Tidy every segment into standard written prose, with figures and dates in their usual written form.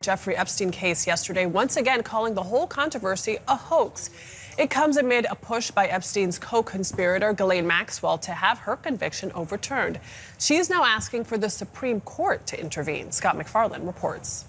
Jeffrey Epstein case yesterday, once again calling the whole controversy a hoax. It comes amid a push by Epstein's co-conspirator, Ghislaine Maxwell, to have her conviction overturned. She is now asking for the Supreme Court to intervene. Scott McFarland reports.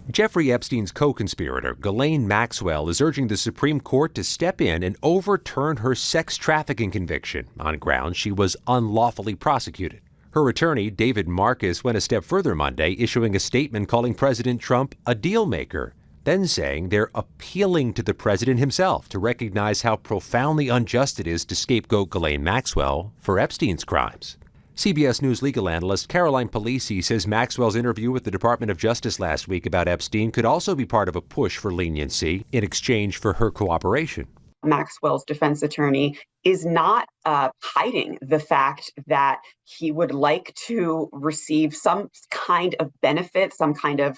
Jeffrey Epstein's co-conspirator, Ghislaine Maxwell, is urging the Supreme Court to step in and overturn her sex trafficking conviction on grounds she was unlawfully prosecuted. Her attorney, David Marcus, went a step further Monday, issuing a statement calling President Trump a deal maker, then saying they're appealing to the president himself to recognize how profoundly unjust it is to scapegoat Ghislaine Maxwell for Epstein's crimes. CBS News legal analyst Caroline Polisi says Maxwell's interview with the Department of Justice last week about Epstein could also be part of a push for leniency in exchange for her cooperation. Maxwell's defense attorney is not hiding the fact that he would like to receive some kind of benefit, some kind of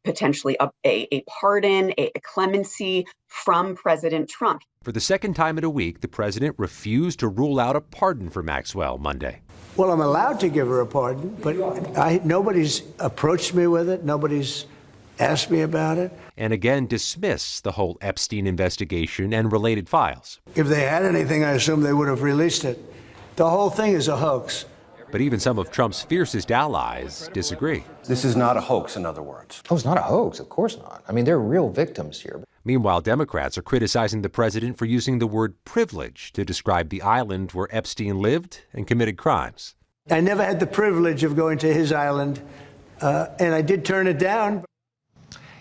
potentially a pardon, a clemency from President Trump. For the second time in a week, the president refused to rule out a pardon for Maxwell Monday. Well, I'm allowed to give her a pardon, but nobody's approached me with it. Nobody's asked me about it. And again dismiss the whole Epstein investigation and related files. If they had anything, I assume they would have released it. The whole thing is a hoax. But even some of Trump's fiercest allies disagree. This is not a hoax, in other words. Oh, it's not a hoax. Of course not. I mean, they're real victims here. Meanwhile, Democrats are criticizing the president for using the word privilege to describe the island where Epstein lived and committed crimes. I never had the privilege of going to his island, and I did turn it down.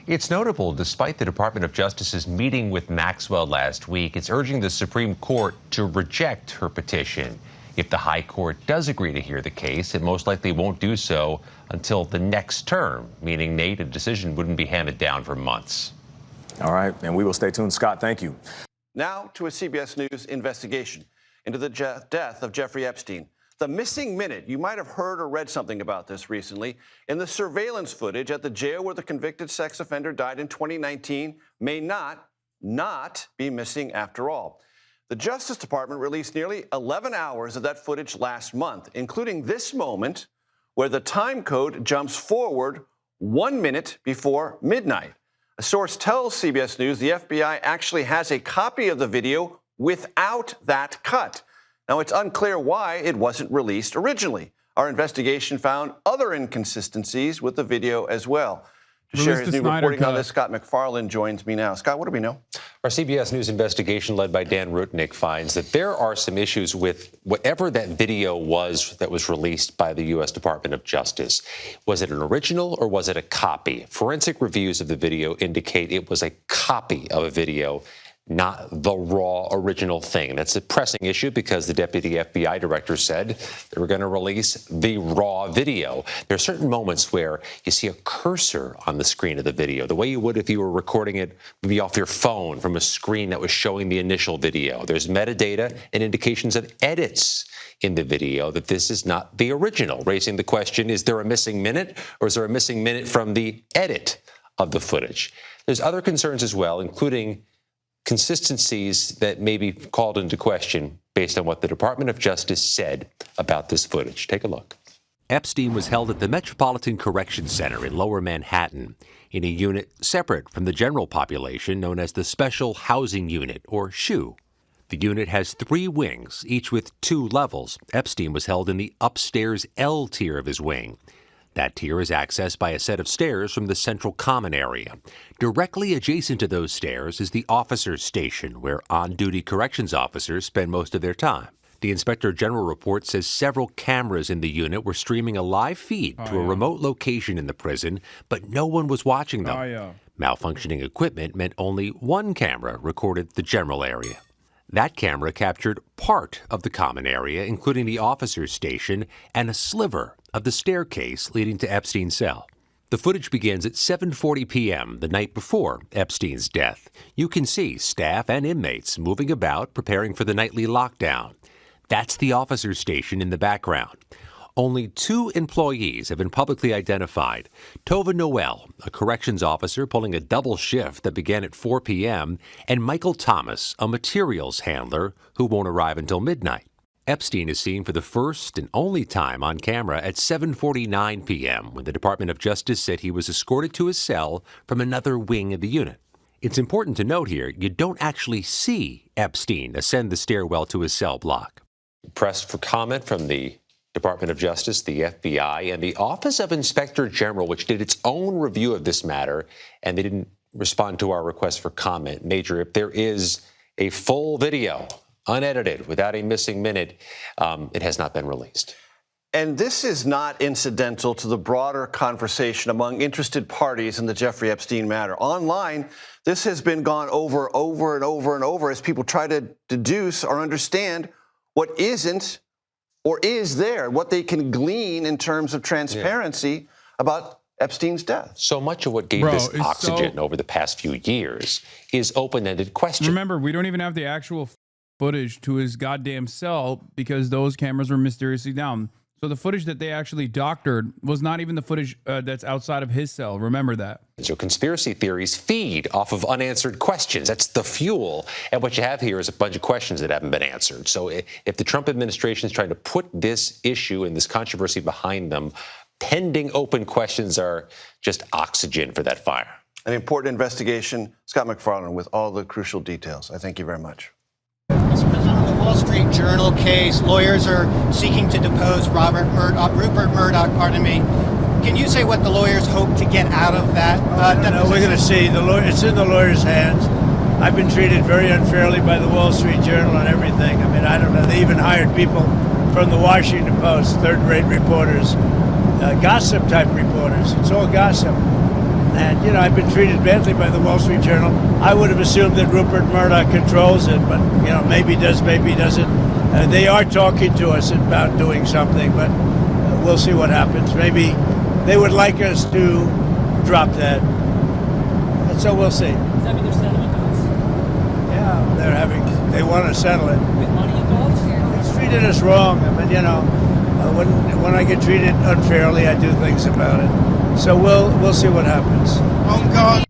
It's notable, despite the Department of Justice's meeting with Maxwell last week, it's urging the Supreme Court to reject her petition. If the High Court does agree to hear the case, it most likely won't do so until the next term, meaning, Nate, a decision wouldn't be handed down for months. All right, and we will stay tuned. Scott, thank you. Now to a CBS News investigation into the death of Jeffrey Epstein. The missing minute, you might have heard or read something about this recently, in the surveillance footage at the jail where the convicted sex offender died in 2019 may not be missing after all. The Justice Department released nearly 11 hours of that footage last month, including this moment where the time code jumps forward 1 minute before midnight. A source tells CBS News the FBI actually has a copy of the video without that cut. Now, it's unclear why it wasn't released originally. Our investigation found other inconsistencies with the video as well. To share his new reporting on this, Scott McFarland joins me now. Scott, what do we know? Our CBS News investigation led by Dan Rutnick finds that there are some issues with whatever that video was that was released by the U.S. Department of Justice. Was it an original or was it a copy? Forensic reviews of the video indicate it was a copy of a video, not the raw original thing. That's a pressing issue because the deputy FBI director said they were going to release the raw video. There are certain moments where you see a cursor on the screen of the video, the way you would if you were recording it maybe off your phone from a screen that was showing the initial video. There's metadata and indications of edits in the video that this is not the original, raising the question, is there a missing minute or is there a missing minute from the edit of the footage? There's other concerns as well, including consistencies that may be called into question based on what the Department of Justice said about this footage. Take a look. Epstein was held at the Metropolitan Correction Center in Lower Manhattan in a unit separate from the general population known as the Special Housing Unit, or SHU. The unit has 3 wings, each with 2 levels. Epstein was held in the upstairs L tier of his wing. That tier is accessed by a set of stairs from the central common area. Directly adjacent to those stairs is the officers' station, where on-duty corrections officers spend most of their time. The Inspector General report says several cameras in the unit were streaming a live feed to a remote location in the prison, but no one was watching them. Malfunctioning equipment meant only one camera recorded the general area. That camera captured part of the common area, including the officers' station and a sliver of the staircase leading to Epstein's cell. The footage begins at 7:40 p.m. the night before Epstein's death. You can see staff and inmates moving about, preparing for the nightly lockdown. That's the officers' station in the background. Only 2 employees have been publicly identified. Tova Noel, a corrections officer pulling a double shift that began at 4 p.m., and Michael Thomas, a materials handler who won't arrive until midnight. Epstein is seen for the first and only time on camera at 7:49 p.m. when the Department of Justice said he was escorted to his cell from another wing of the unit. It's important to note here, you don't actually see Epstein ascend the stairwell to his cell block. Pressed for comment from the Department of Justice, the FBI, and the Office of Inspector General, which did its own review of this matter, and they didn't respond to our request for comment. Major, if there is a full video, unedited, without a missing minute, it has not been released. And this is not incidental to the broader conversation among interested parties in the Jeffrey Epstein matter. Online, this has been gone over and over as people try to deduce or understand what isn't or is there, what they can glean in terms of transparency about Epstein's death. So much of what gave this oxygen over the past few years is open-ended question. Remember, we don't even have the actual footage to his goddamn cell because those cameras were mysteriously down. So the footage that they actually doctored was not even the footage that's outside of his cell. Remember that. So conspiracy theories feed off of unanswered questions. That's the fuel. And what you have here is a bunch of questions that haven't been answered. So if the Trump administration is trying to put this issue and this controversy behind them, pending open questions are just oxygen for that fire. An important investigation. Scott McFarland with all the crucial details. I thank you very much. Mr. President, on the Wall Street Journal case, lawyers are seeking to depose Rupert Murdoch, Can you say what the lawyers hope to get out of that? We're going to see. It's in the lawyers' hands. I've been treated very unfairly by the Wall Street Journal and everything. I mean, I don't know. They even hired people from the Washington Post, third-rate reporters, gossip-type reporters. It's all gossip. And, I've been treated badly by the Wall Street Journal. I would have assumed that Rupert Murdoch controls it, but, maybe does, maybe doesn't. They are talking to us about doing something, but we'll see what happens. Maybe they would like us to drop that. And so we'll see. Does that mean they're settling us? Yeah, they want to settle it. With money involved? He's treated us wrong. I mean, when I get treated unfairly, I do things about it. So we'll see what happens. Oh, God.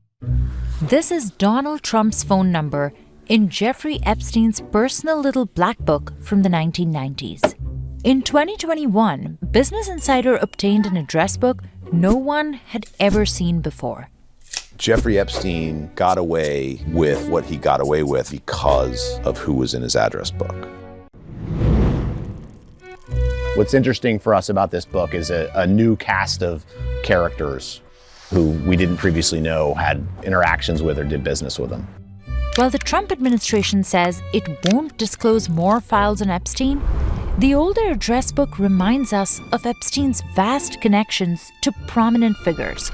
This is Donald Trump's phone number in Jeffrey Epstein's personal little black book from the 1990s. In 2021, Business Insider obtained an address book no one had ever seen before. Jeffrey Epstein got away with what he got away with because of who was in his address book. What's interesting for us about this book is a new cast of characters who we didn't previously know had interactions with or did business with him. While the Trump administration says it won't disclose more files on Epstein, the older address book reminds us of Epstein's vast connections to prominent figures,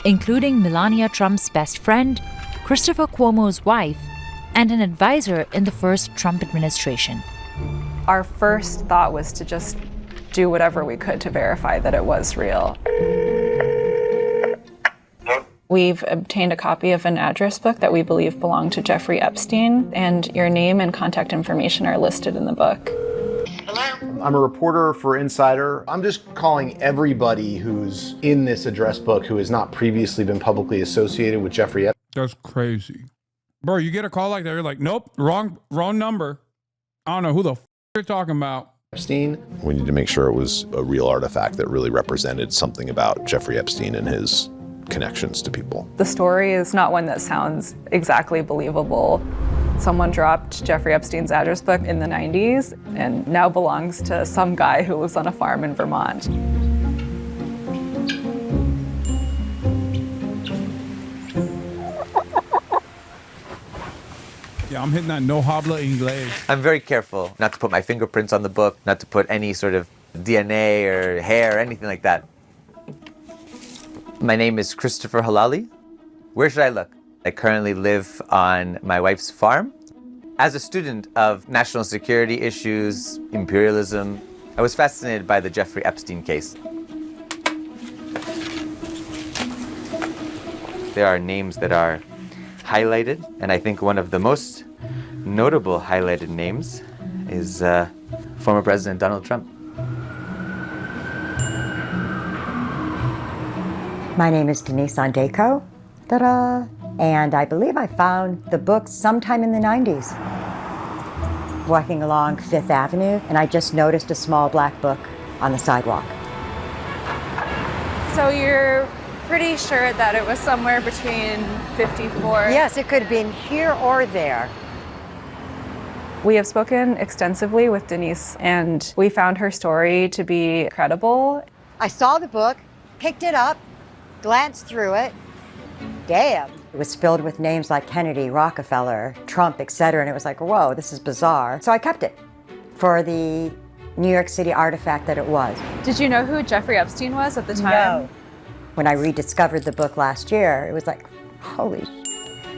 including Melania Trump's best friend, Christopher Cuomo's wife, and an advisor in the first Trump administration. Our first thought was to just do whatever we could to verify that it was real. We've obtained a copy of an address book that we believe belonged to Jeffrey Epstein, and your name and contact information are listed in the book. Hello? I'm a reporter for Insider. I'm just calling everybody who's in this address book who has not previously been publicly associated with Jeffrey Epstein. That's crazy. Bro, you get a call like that, you're like, nope, wrong number. I don't know who the you're talking about. Epstein. We need to make sure it was a real artifact that really represented something about Jeffrey Epstein and his connections to people. The story is not one that sounds exactly believable. Someone dropped Jeffrey Epstein's address book in the 90s and now belongs to some guy who lives on a farm in Vermont. Yeah, I'm hitting that no habla inglés. I'm very careful not to put my fingerprints on the book, not to put any sort of DNA or hair or anything like that. My name is Christopher Halali. Where should I look? I currently live on my wife's farm. As a student of national security issues, imperialism, I was fascinated by the Jeffrey Epstein case. There are names that are highlighted, and I think one of the most notable highlighted names is former President Donald Trump. My name is Denise Ondeko, ta-da! And I believe I found the book sometime in the 90s. walking along Fifth Avenue, and I just noticed a small black book on the sidewalk. So you're pretty sure that it was somewhere between 54? Yes, it could have been here or there. We have spoken extensively with Denise, and we found her story to be credible. I saw the book, picked it up, glanced through it. Damn. It was filled with names like Kennedy, Rockefeller, Trump, etc. And it was like, whoa, this is bizarre. So I kept it for the New York City artifact that it was. Did you know who Jeffrey Epstein was at the time? No. When I rediscovered the book last year, it was like, holy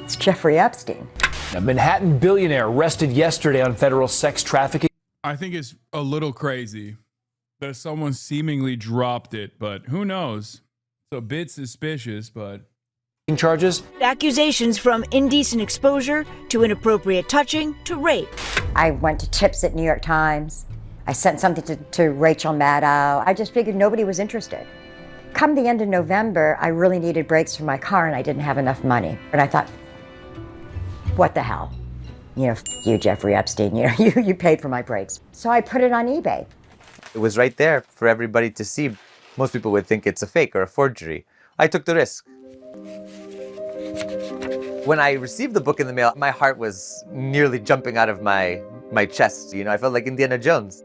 it's Jeffrey Epstein. A Manhattan billionaire arrested yesterday on federal sex trafficking. I think it's a little crazy that someone seemingly dropped it, but who knows? It's a bit suspicious, but... charges. Accusations from indecent exposure to inappropriate touching to rape. I went to tips at New York Times. I sent something to Rachel Maddow. I just figured nobody was interested. Come the end of November, I really needed brakes for my car and I didn't have enough money. And I thought, what the hell? You know, you, Jeffrey Epstein, you paid for my brakes. So I put it on eBay. It was right there for everybody to see. Most people would think it's a fake or a forgery. I took the risk. When I received the book in the mail, my heart was nearly jumping out of my chest. You know, I felt like Indiana Jones.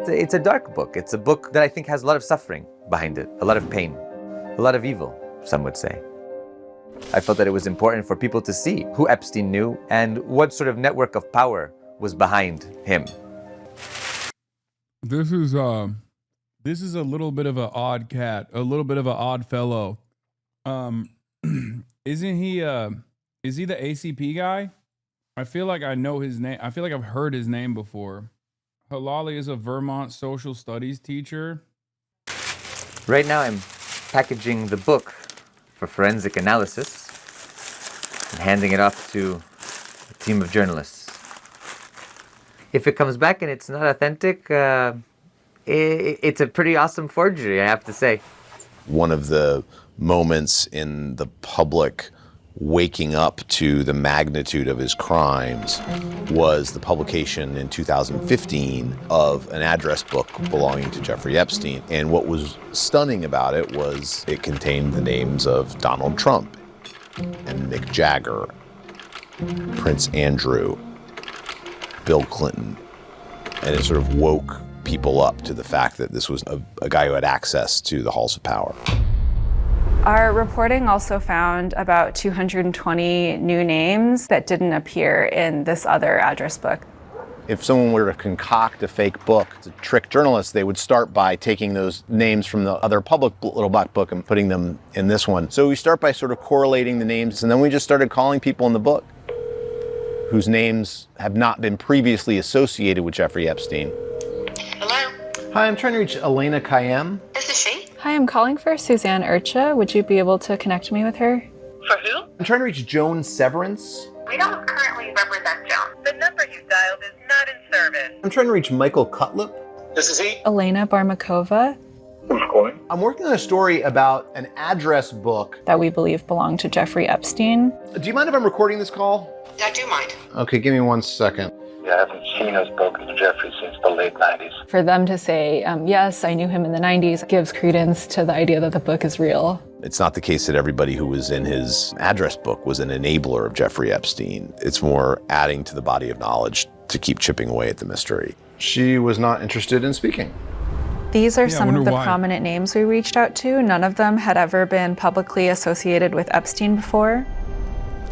It's a dark book. It's a book that I think has a lot of suffering behind it, a lot of pain, a lot of evil, some would say. I felt that it was important for people to see who Epstein knew and what sort of network of power was behind him. This is a little bit of an odd cat, a little bit of an odd fellow. Isn't he is he the ACP guy? I feel like I know his name. I feel like I've heard his name before. Halali is a Vermont social studies teacher. Right now I'm packaging the book for forensic analysis and handing it off to a team of journalists. If it comes back and it's not authentic, it's a pretty awesome forgery, I have to say. One of the moments in the public waking up to the magnitude of his crimes was the publication in 2015 of an address book belonging to Jeffrey Epstein. And what was stunning about it was it contained the names of Donald Trump and Mick Jagger, Prince Andrew, Bill Clinton. And it sort of woke people up to the fact that this was a guy who had access to the halls of power. Our reporting also found about 220 new names that didn't appear in this other address book. If someone were to concoct a fake book to trick journalists, they would start by taking those names from the other public little black book and putting them in this one. So we start by sort of correlating the names, and then we just started calling people in the book whose names have not been previously associated with Jeffrey Epstein. Hello? Hi, I'm trying to reach Elena Kayem. This is she? Hi, I'm calling for Suzanne Urcha. Would you be able to connect me with her? For who? I'm trying to reach Joan Severance. We don't currently represent Joan. The number you dialed is not in service. I'm trying to reach Michael Cutlip. This is he? Elena Barmakova. Who's calling? I'm working on a story about an address book that we believe belonged to Jeffrey Epstein. Do you mind if I'm recording this call? I do mind. Okay, give me 1 second. I haven't seen or spoken to Jeffrey since the late 90s. For them to say, yes, I knew him in the 90s, gives credence to the idea that the book is real. It's not the case that everybody who was in his address book was an enabler of Jeffrey Epstein. It's more adding to the body of knowledge to keep chipping away at the mystery. She was not interested in speaking. These are some of the prominent names we reached out to. None of them had ever been publicly associated with Epstein before.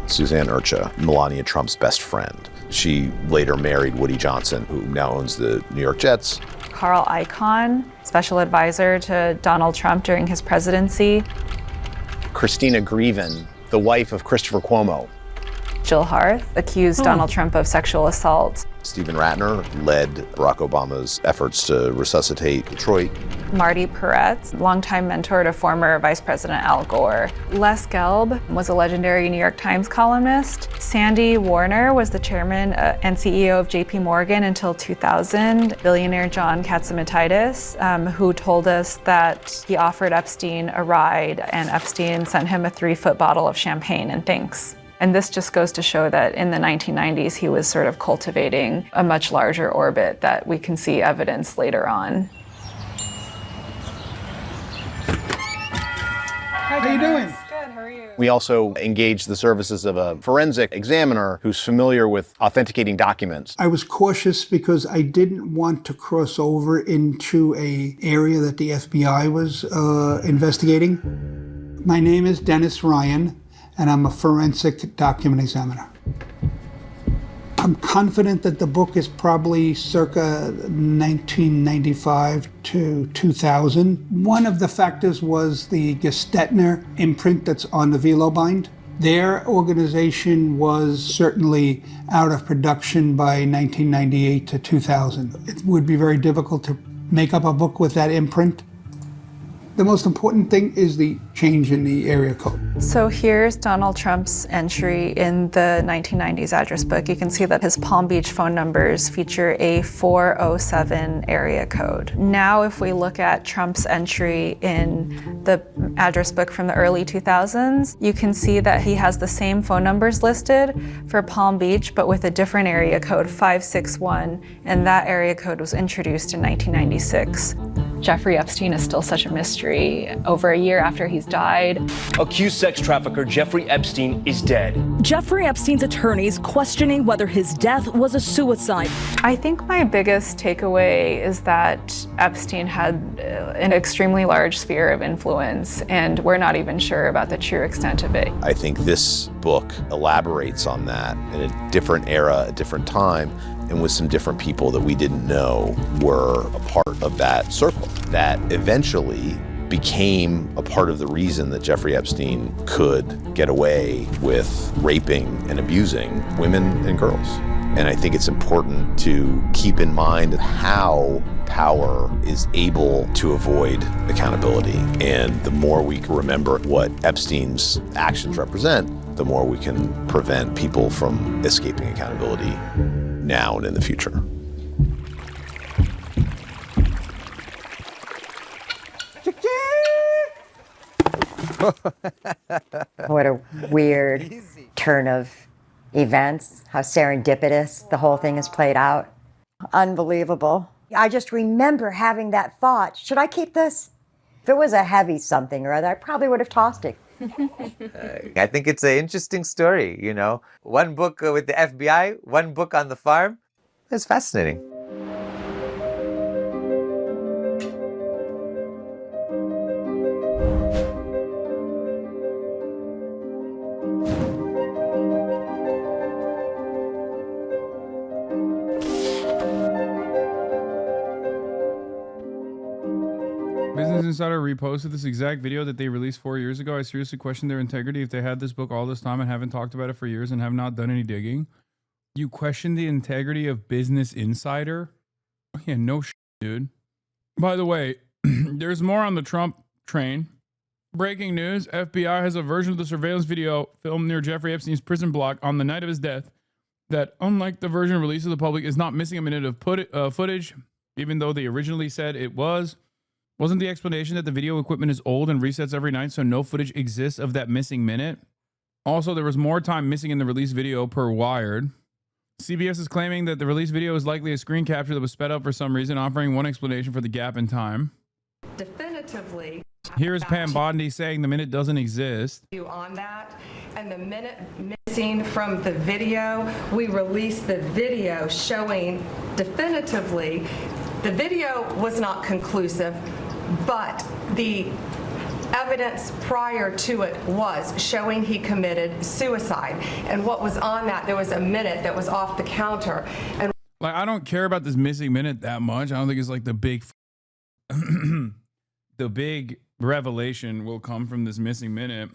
Suzanne Urcha, Melania Trump's best friend. She later married Woody Johnson, who now owns the New York Jets. Carl Icahn, special advisor to Donald Trump during his presidency. Christina Grieven, the wife of Christopher Cuomo. Jill Harth accused Donald Trump of sexual assault. Stephen Ratner led Barack Obama's efforts to resuscitate Detroit. Marty Peretz, longtime mentor to former Vice President Al Gore. Les Gelb was a legendary New York Times columnist. Sandy Warner was the chairman and CEO of JP Morgan until 2000. Billionaire John Katzimatidis, who told us that he offered Epstein a ride and Epstein sent him a 3-foot bottle of champagne and thanks. And this just goes to show that in the 1990s, he was sort of cultivating a much larger orbit that we can see evidence later on. How you doing? Good, how are you? We also engaged the services of a forensic examiner who's familiar with authenticating documents. I was cautious because I didn't want to cross over into an area that the FBI was investigating. My name is Dennis Ryan, and I'm a forensic document examiner. I'm confident that the book is probably circa 1995 to 2000. One of the factors was the Gestetner imprint that's on the Velo bind. Their organization was certainly out of production by 1998 to 2000. It would be very difficult to make up a book with that imprint. The most important thing is the change in the area code. So here's Donald Trump's entry in the 1990s address book. You can see that his Palm Beach phone numbers feature a 407 area code. Now, if we look at Trump's entry in the address book from the early 2000s, you can see that he has the same phone numbers listed for Palm Beach, but with a different area code, 561, and that area code was introduced in 1996. Jeffrey Epstein is still such a mystery. Over a year after he's died. Accused sex trafficker Jeffrey Epstein is dead. Jeffrey Epstein's attorneys questioning whether his death was a suicide. I think my biggest takeaway is that Epstein had an extremely large sphere of influence, and we're not even sure about the true extent of it. I think this book elaborates on that in a different era, a different time, and with some different people that we didn't know were a part of that circle that eventually became a part of the reason that Jeffrey Epstein could get away with raping and abusing women and girls. And I think it's important to keep in mind how power is able to avoid accountability. And the more we can remember what Epstein's actions represent, the more we can prevent people from escaping accountability now and in the future. What a weird turn of events, how serendipitous the whole thing has played out. Unbelievable. I just remember having that thought, should I keep this? If it was a heavy something or other, I probably would have tossed it. I think it's an interesting story, you know. One book with the FBI, one book on the farm. It's fascinating. Business Insider reposted this exact video that they released 4 years ago. I seriously question their integrity if they had this book all this time and haven't talked about it for years and have not done any digging. You question the integrity of Business Insider? Yeah, no shit, dude. By the way, there's more on the Trump train. Breaking news, FBI has a version of the surveillance video filmed near Jeffrey Epstein's prison block on the night of his death that, unlike the version released to the public, is not missing a minute of footage, even though they originally said it was. Wasn't the explanation that the video equipment is old and resets every night, so no footage exists of that missing minute? Also, there was more time missing in the released video per Wired. CBS is claiming that the released video is likely a screen capture that was sped up for some reason, offering one explanation for the gap in time. Definitively. Here's Pam Bondi saying the minute doesn't exist. On that, and the minute missing from the video, we released the video showing definitively the video was not conclusive, but the evidence prior to it was showing he committed suicide. And what was on that, there was a minute that was off the counter. And like, I don't care about this missing minute that much. I don't think it's like the big the big revelation will come from this missing minute.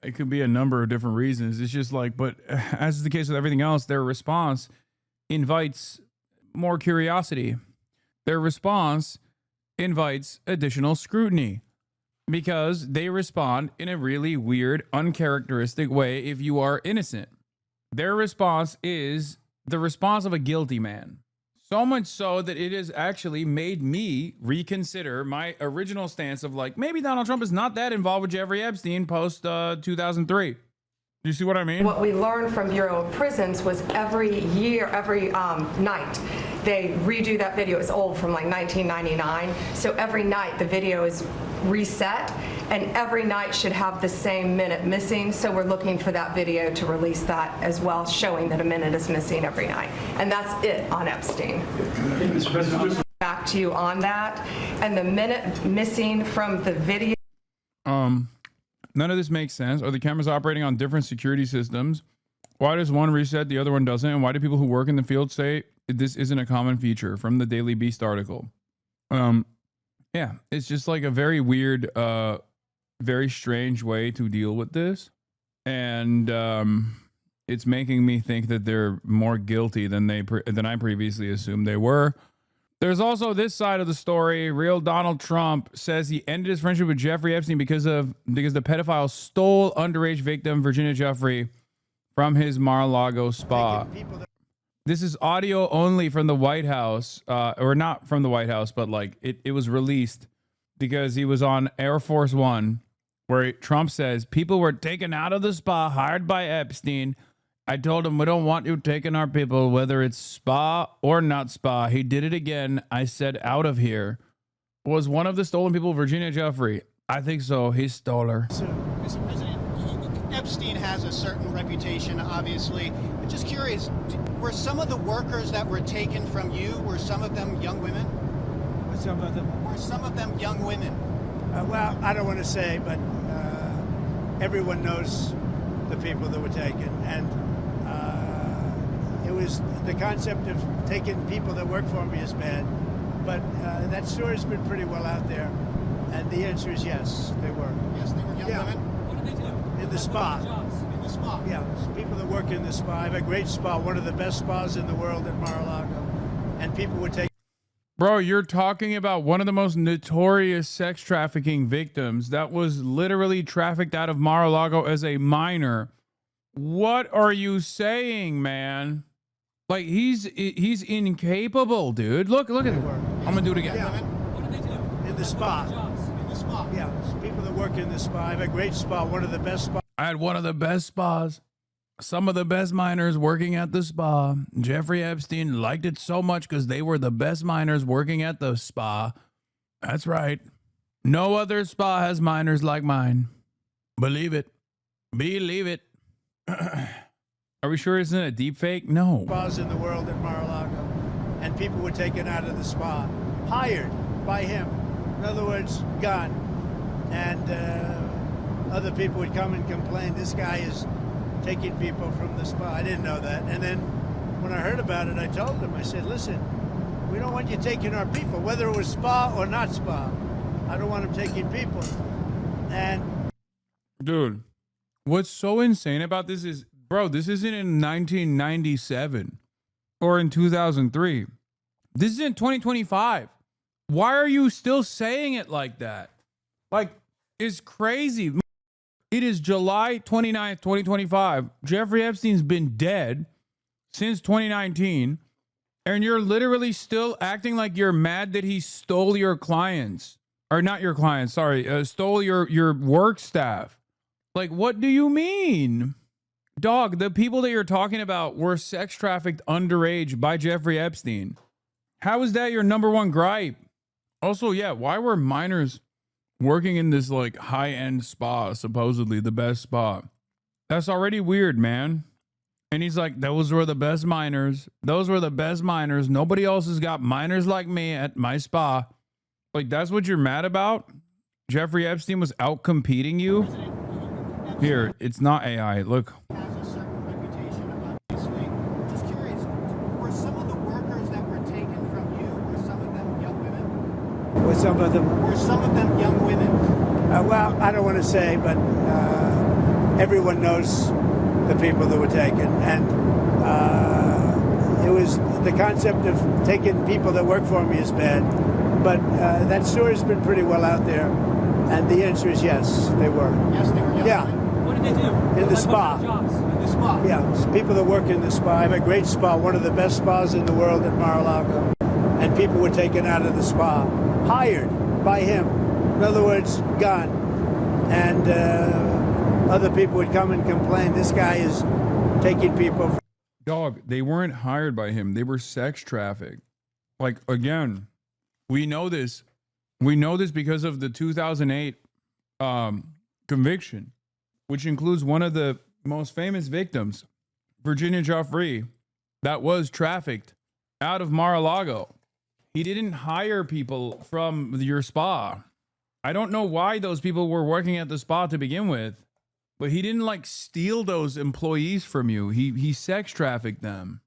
It could be a number of different reasons. It's just like, but as is the case with everything else, their response invites more curiosity. Their response invites additional scrutiny because they respond in a really weird, uncharacteristic way if you are innocent. Their response is the response of a guilty man. So much so that it has actually made me reconsider my original stance of like, maybe Donald Trump is not that involved with Jeffrey Epstein post 2003. Do you see what I mean? What we learned from Bureau of Prisons was every year, every night, they redo that video. It's old, from like 1999. So every night the video is reset, and every night should have the same minute missing. So we're looking for that video to release that as well, showing that a minute is missing every night. And that's it on Epstein. Mr. President, back to you on that. And the minute missing from the video. None of this makes sense. Are the cameras operating on different security systems? Why does one reset, the other one doesn't? And why do people who work in the field say this isn't a common feature? From the Daily Beast article. Yeah, it's just like a very weird, very strange way to deal with this. And it's making me think that they're more guilty than I previously assumed they were. There's also this side of the story. Real Donald Trump says he ended his friendship with Jeffrey Epstein because the pedophile stole underage victim Virginia Giuffre from his Mar-a-Lago spa. This is audio only from the White House, or not from the White House, but like it was released because he was on Air Force One, where Trump says people were taken out of the spa hired by Epstein. I told him, we don't want you taking our people, whether it's spa or not spa. He did it again. I said, out of here. Was one of the stolen people Virginia Giuffre? I think so. He stole her. Mr. President, Epstein has a certain reputation, obviously. I'm just curious, were some of the workers that were taken from you, were some of them young women? Were some of them young women? Well, I don't want to say, but everyone knows the people that were taken. And it was the concept of taking people that work for me is bad. But that story's been pretty well out there. And the answer is yes, they were. Yes, they were young women? What did they do? In the spa. In the spa? Yeah, people that work in the spa. I have a great spa, one of the best spas in the world at Mar-a-Lago. And people would take. Bro, you're talking about one of the most notorious sex trafficking victims that was literally trafficked out of Mar-a-Lago as a minor. What are you saying, man? Like, he's incapable, dude. Look at him. I'm gonna do it again. Yeah. What did they do? In the spa. In the spa? Yeah, people that work in the spa. I have a great spa, one of the best spas. I had one of the best spas. Some of the best miners working at the spa. Jeffrey Epstein liked it so much because they were the best miners working at the spa. That's right. No other spa has miners like mine. Believe it. Believe it. Are we sure it's not a deep fake? No. Spas in the world at Mar-a-Lago. And people were taken out of the spa, hired by him. In other words, gone. And other people would come and complain, this guy is taking people from the spa. I didn't know that. And then when I heard about it, I told him, I said, listen, we don't want you taking our people, whether it was spa or not spa. I don't want them taking people. And dude, what's so insane about this is, bro, this isn't in 1997 or in 2003. This is in 2025. Why are you still saying it like that? Like, it's crazy. It is July 29th, 2025. Jeffrey Epstein's been dead since 2019. And you're literally still acting like you're mad that he stole your clients. Or not your clients, sorry. Stole your work staff. Like, what do you mean? Dog, the people that you're talking about were sex trafficked underage by Jeffrey Epstein. How is that your number one gripe? Also, yeah, why were minors working in this like high-end spa, supposedly the best spa? That's already weird, man. And he's like, those were the best minors. Those were the best minors. Nobody else has got minors like me at my spa. Like, that's what you're mad about? Jeffrey Epstein was out competing you? Here, it's not AI. Look. Has a certain reputation, obviously. Just curious, were some of the workers that were taken from you, were some of them young women? Were some of them? Were some of them young women? Well, I don't want to say, but everyone knows the people that were taken. And it was the concept of taking people that work for me is bad. But that story's been pretty well out there. And the answer is yes, they were. Yes, they were young Yeah. women. What did they do? In the Like, spa. what kind of jobs? In the spa? Yeah, it's people that work in the spa. I have a great spa, one of the best spas in the world at Mar-a-Lago. And people were taken out of the spa, hired by him. In other words, gone. And other people would come and complain. This guy is taking people. Dog, they weren't hired by him. They were sex trafficked. Like, again, we know this. We know this because of the 2008 conviction, which includes one of the most famous victims, Virginia Joffrey, that was trafficked out of Mar-a-Lago. He didn't hire people from your spa. I don't know why those people were working at the spa to begin with, but he didn't like steal those employees from you. He sex trafficked them.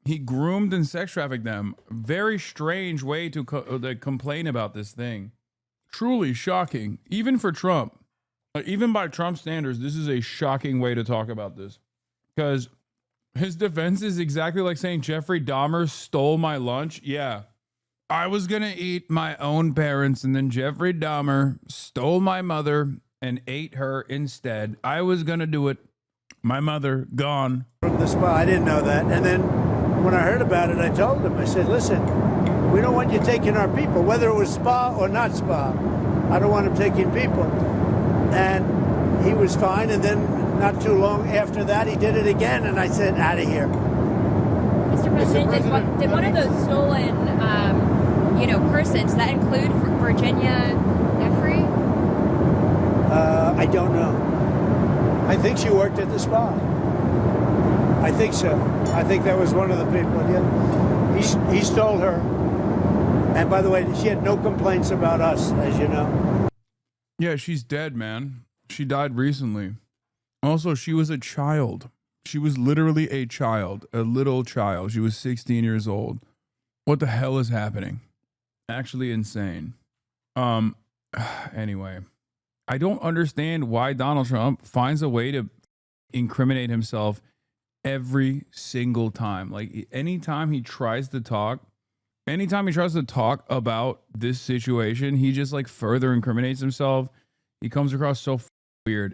He groomed and sex trafficked them. Very strange way to complain about this thing. Truly shocking, even for Trump. Even by Trump standards, this is a shocking way to talk about this. Because his defense is exactly like saying Jeffrey Dahmer stole my lunch. Yeah. I was going to eat my own parents, and then Jeffrey Dahmer stole my mother and ate her instead. I was going to do it. My mother, gone. From the spa, I didn't know that. And then when I heard about it, I told him, I said, listen, we don't want you taking our people, whether it was spa or not spa. I don't want him taking people. And he was fine. And then not too long after that, he did it again. And I said, out of here. Mr. President, did one of those stolen, persons, does that include Virginia Jeffrey? I don't know. I think she worked at the spa. I think so. I think that was one of the people. Yeah. He stole her. And by the way, she had no complaints about us, as you know. Yeah, she's dead, man. She died recently. Also, she was a child. She was literally a child, a little child. She was 16 years old. What the hell is happening? Actually insane. Anyway, I don't understand why Donald Trump finds a way to incriminate himself every single time. Like, anytime he tries to talk about this situation, he just like further incriminates himself. He comes across so weird.